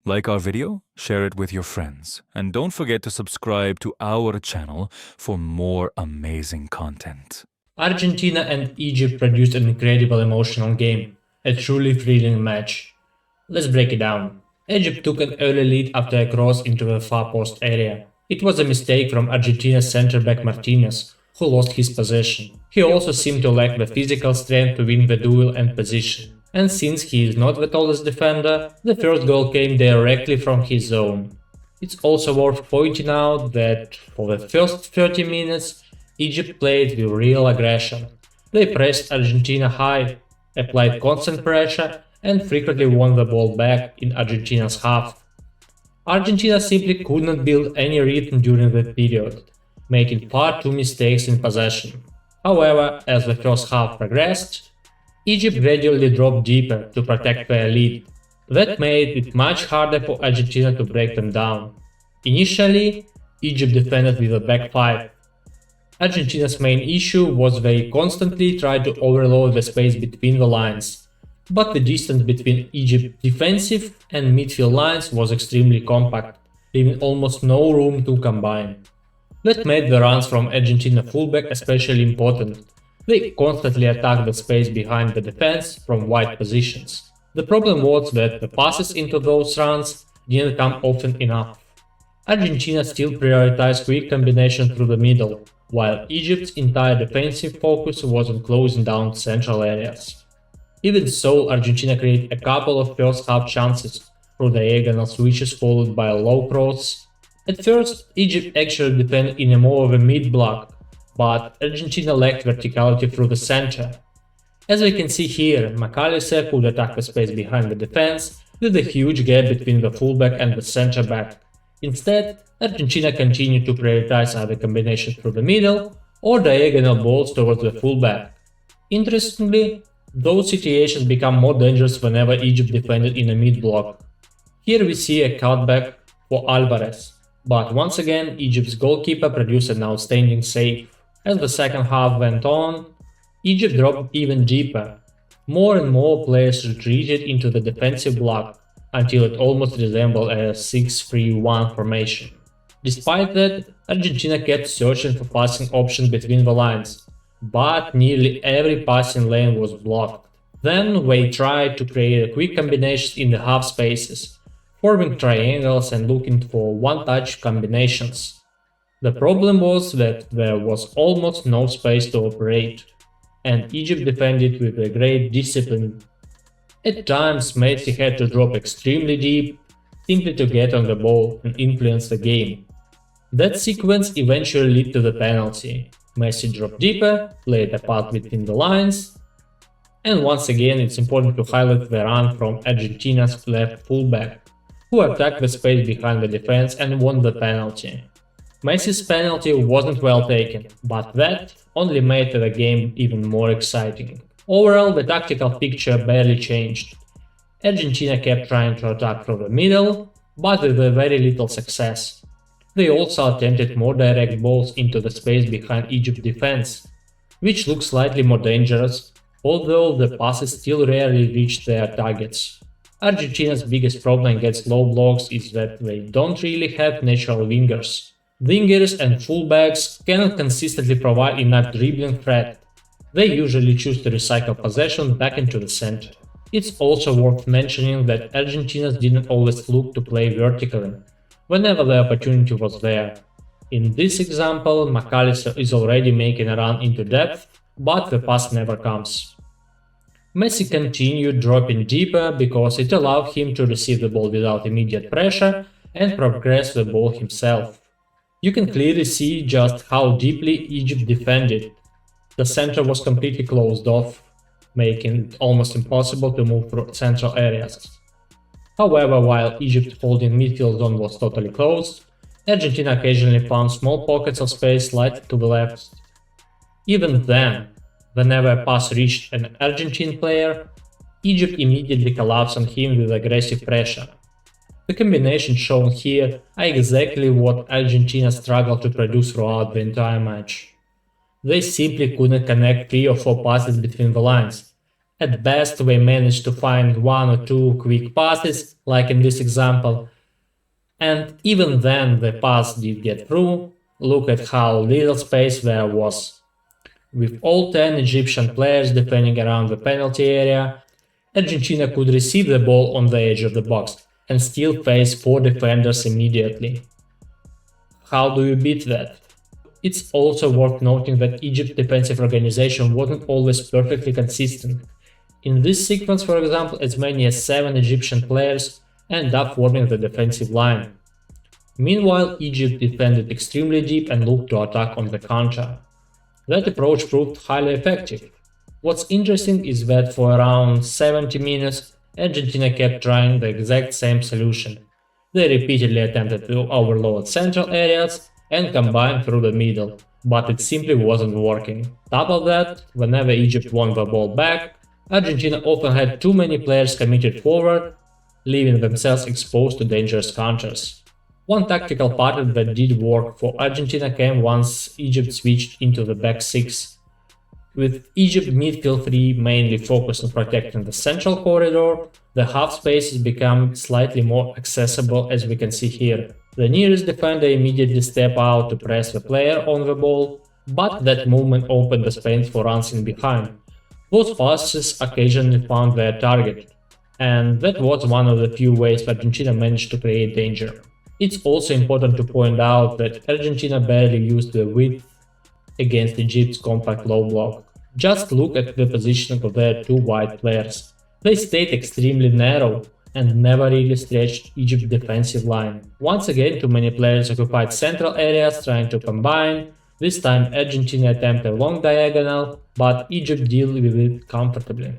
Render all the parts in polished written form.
Like our video, share it with your friends, and don't forget to subscribe to our channel for more amazing content. Argentina and Egypt produced an incredible emotional game, a truly thrilling match. Let's break it down. Egypt took an early lead after a cross into the far post area. It was a mistake from Argentina's centre-back Martinez, who lost his possession. He also seemed to lack the physical strength to win the duel and position. And since he is not the tallest defender, the first goal came directly from his zone. It's also worth pointing out that for the first 30 minutes, Egypt played with real aggression. They pressed Argentina high, applied constant pressure, and frequently won the ball back in Argentina's half. Argentina simply could not build any rhythm during that period, making far too mistakes in possession. However, as the first half progressed, Egypt gradually dropped deeper to protect their lead. That made it much harder for Argentina to break them down. Initially, Egypt defended with a back five. Argentina's main issue was they constantly tried to overload the space between the lines, but the distance between Egypt's defensive and midfield lines was extremely compact, leaving almost no room to combine. That made the runs from Argentina fullback especially important. They constantly attacked the space behind the defense from wide positions. The problem was that the passes into those runs didn't come often enough. Argentina still prioritized quick combination through the middle, while Egypt's entire defensive focus was on closing down central areas. Even so, Argentina created a couple of first-half chances through diagonal switches followed by a low cross. At first, Egypt actually defended in a more of a mid-block, but Argentina lacked verticality through the center. As we can see here, McAllister could attack the space behind the defense with a huge gap between the fullback and the center-back. Instead, Argentina continued to prioritize either combinations through the middle or diagonal balls towards the fullback. Interestingly, those situations become more dangerous whenever Egypt defended in a mid-block. Here we see a cutback for Alvarez, but once again Egypt's goalkeeper produced an outstanding save. As the second half went on, Egypt dropped even deeper. More and more players retreated into the defensive block until it almost resembled a 6-3-1 formation. Despite that, Argentina kept searching for passing options between the lines, but nearly every passing lane was blocked. Then they tried to create quick combinations in the half spaces, forming triangles and looking for one-touch combinations. The problem was that there was almost no space to operate, and Egypt defended with a great discipline. At times, Messi had to drop extremely deep simply to get on the ball and influence the game. That sequence eventually led to the penalty. Messi dropped deeper, played a pass between the lines, and once again it's important to highlight the run from Argentina's left fullback, who attacked the space behind the defense and won the penalty. Messi's penalty wasn't well taken, but that only made the game even more exciting. Overall, the tactical picture barely changed. Argentina kept trying to attack through the middle, but with very little success. They also attempted more direct balls into the space behind Egypt's defense, which looks slightly more dangerous, although the passes still rarely reached their targets. Argentina's biggest problem against low blocks is that they don't really have natural wingers. Wingers and fullbacks cannot consistently provide enough dribbling threat. They usually choose to recycle possession back into the center. It's also worth mentioning that Argentinas didn't always look to play vertically whenever the opportunity was there. In this example, McAllister is already making a run into depth, but the pass never comes. Messi continued dropping deeper because it allowed him to receive the ball without immediate pressure and progress the ball himself. You can clearly see just how deeply Egypt defended. The center was completely closed off, making it almost impossible to move through central areas. However, while Egypt's holding midfield zone was totally closed, Argentina occasionally found small pockets of space slightly to the left. Even then, whenever a pass reached an Argentine player, Egypt immediately collapsed on him with aggressive pressure. The combinations shown here are exactly what Argentina struggled to produce throughout the entire match. They simply couldn't connect 3 or 4 passes between the lines, At best, they managed to find one or two quick passes, like in this example, and even then the pass did get through. Look at how little space there was. With all 10 Egyptian players defending around the penalty area, Argentina could receive the ball on the edge of the box and still face 4 defenders immediately. How do you beat that? It's also worth noting that Egypt's defensive organization wasn't always perfectly consistent. In this sequence, for example, as many as 7 Egyptian players end up forming the defensive line. Meanwhile, Egypt defended extremely deep and looked to attack on the counter. That approach proved highly effective. What's interesting is that for around 70 minutes, Argentina kept trying the exact same solution. They repeatedly attempted to overload central areas and combine through the middle, but it simply wasn't working. Top of that, whenever Egypt won the ball back, Argentina often had too many players committed forward, leaving themselves exposed to dangerous counters. One tactical pattern that did work for Argentina came once Egypt switched into the back 6. With Egypt midfield 3 mainly focused on protecting the central corridor, the half spaces become slightly more accessible, as we can see here. The nearest defender immediately step out to press the player on the ball, but that movement opened the space for runs in behind. Those passes occasionally found their target, and that was one of the few ways Argentina managed to create danger. It's also important to point out that Argentina barely used the width against Egypt's compact low block. Just look at the positioning of their 2 wide players. They stayed extremely narrow and never really stretched Egypt's defensive line. Once again, too many players occupied central areas trying to combine. This time Argentina attempted a long diagonal, but Egypt dealt with it comfortably.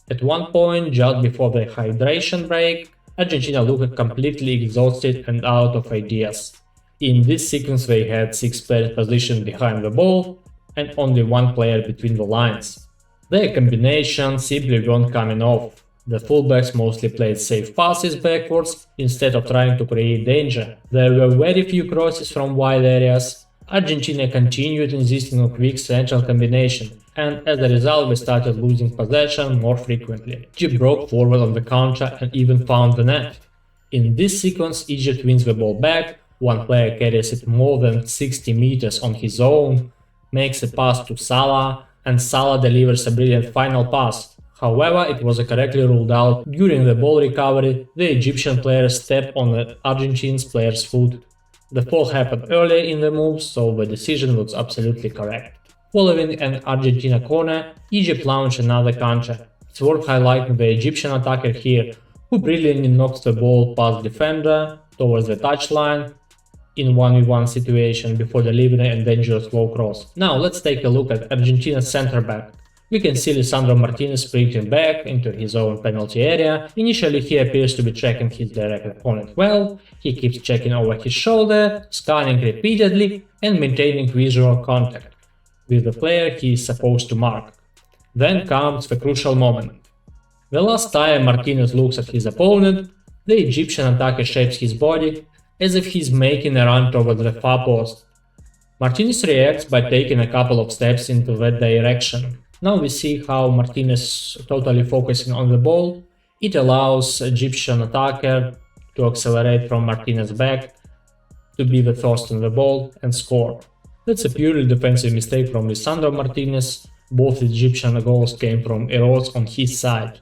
At one point, just before the hydration break, Argentina looked completely exhausted and out of ideas. In this sequence they had 6 players positioned behind the ball and only 1 player between the lines. Their combinations simply weren't coming off. The fullbacks mostly played safe passes backwards instead of trying to create danger. There were very few crosses from wide areas. Argentina continued insisting on quick central combination, and as a result we started losing possession more frequently. Egypt broke forward on the counter and even found the net. In this sequence, Egypt wins the ball back, 1 player carries it more than 60 meters on his own, makes a pass to Salah, and Salah delivers a brilliant final pass. However, it was correctly ruled out. During the ball recovery, the Egyptian player stepped on the Argentine player's foot. The fall happened earlier in the move, so the decision was absolutely correct. Following an Argentina corner, Egypt launched another counter. It's worth highlighting the Egyptian attacker here, who brilliantly knocks the ball past defender towards the touchline in 1v1 situation before delivering a dangerous low cross. Now let's take a look at Argentina's center back. We can see Lisandro Martinez sprinting back into his own penalty area. Initially he appears to be tracking his direct opponent well, he keeps checking over his shoulder, scanning repeatedly and maintaining visual contact with the player he is supposed to mark. Then comes the crucial moment. The last time Martinez looks at his opponent, the Egyptian attacker shapes his body as if he's making a run towards the far post. Martinez reacts by taking a couple of steps into that direction. Now we see how Martinez totally focusing on the ball. It allows Egyptian attacker to accelerate from Martinez's back to be the first on the ball and score. That's a purely defensive mistake from Lisandro Martinez. Both Egyptian goals came from errors on his side.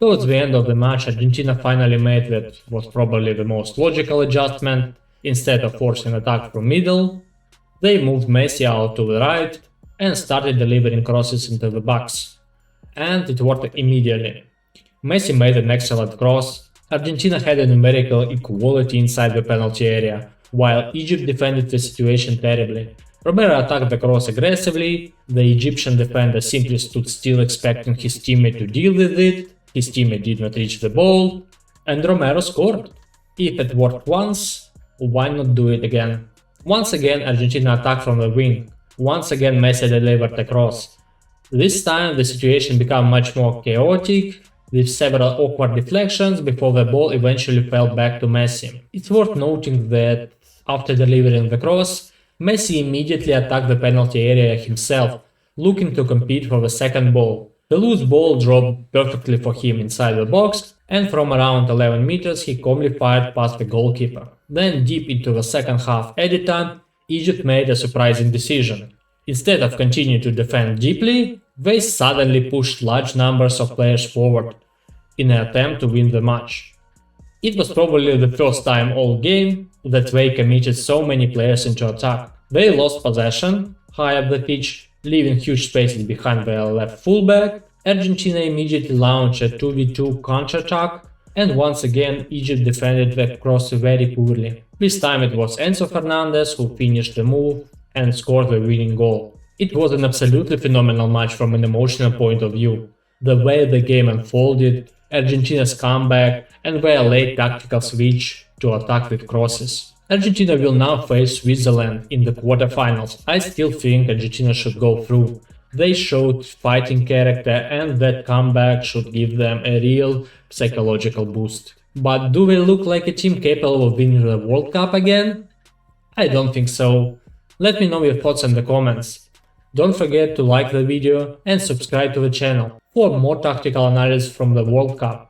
Towards the end of the match, Argentina finally made what was probably the most logical adjustment. Instead of forcing attack from middle, they moved Messi out to the right and started delivering crosses into the box. And it worked immediately. Messi made an excellent cross. Argentina had a numerical equality inside the penalty area, while Egypt defended the situation terribly. Romero attacked the cross aggressively, the Egyptian defender simply stood still expecting his teammate to deal with it, his teammate did not reach the ball, and Romero scored. If it worked once, why not do it again? Once again Argentina attacked from the wing. Once again Messi delivered a cross. This time the situation became much more chaotic, with several awkward deflections before the ball eventually fell back to Messi. It's worth noting that after delivering the cross, Messi immediately attacked the penalty area himself, looking to compete for the second ball. The loose ball dropped perfectly for him inside the box, and from around 11 meters he calmly fired past the goalkeeper. Then, deep into the second half added time, Egypt made a surprising decision. Instead of continuing to defend deeply, they suddenly pushed large numbers of players forward in an attempt to win the match. It was probably the first time all game that they committed so many players into attack. They lost possession high up the pitch, leaving huge spaces behind their left fullback. Argentina immediately launched a 2v2 counter-attack, and once again Egypt defended the cross very poorly. This time it was Enzo Fernandez who finished the move and scored the winning goal. It was an absolutely phenomenal match from an emotional point of view. The way the game unfolded, Argentina's comeback, and their late tactical switch to attack with crosses. Argentina will now face Switzerland in the quarterfinals. I still think Argentina should go through. They showed fighting character, and that comeback should give them a real psychological boost. But do they look like a team capable of winning the World Cup again? I don't think so. Let me know your thoughts in the comments. Don't forget to like the video and subscribe to the channel for more tactical analysis from the World Cup.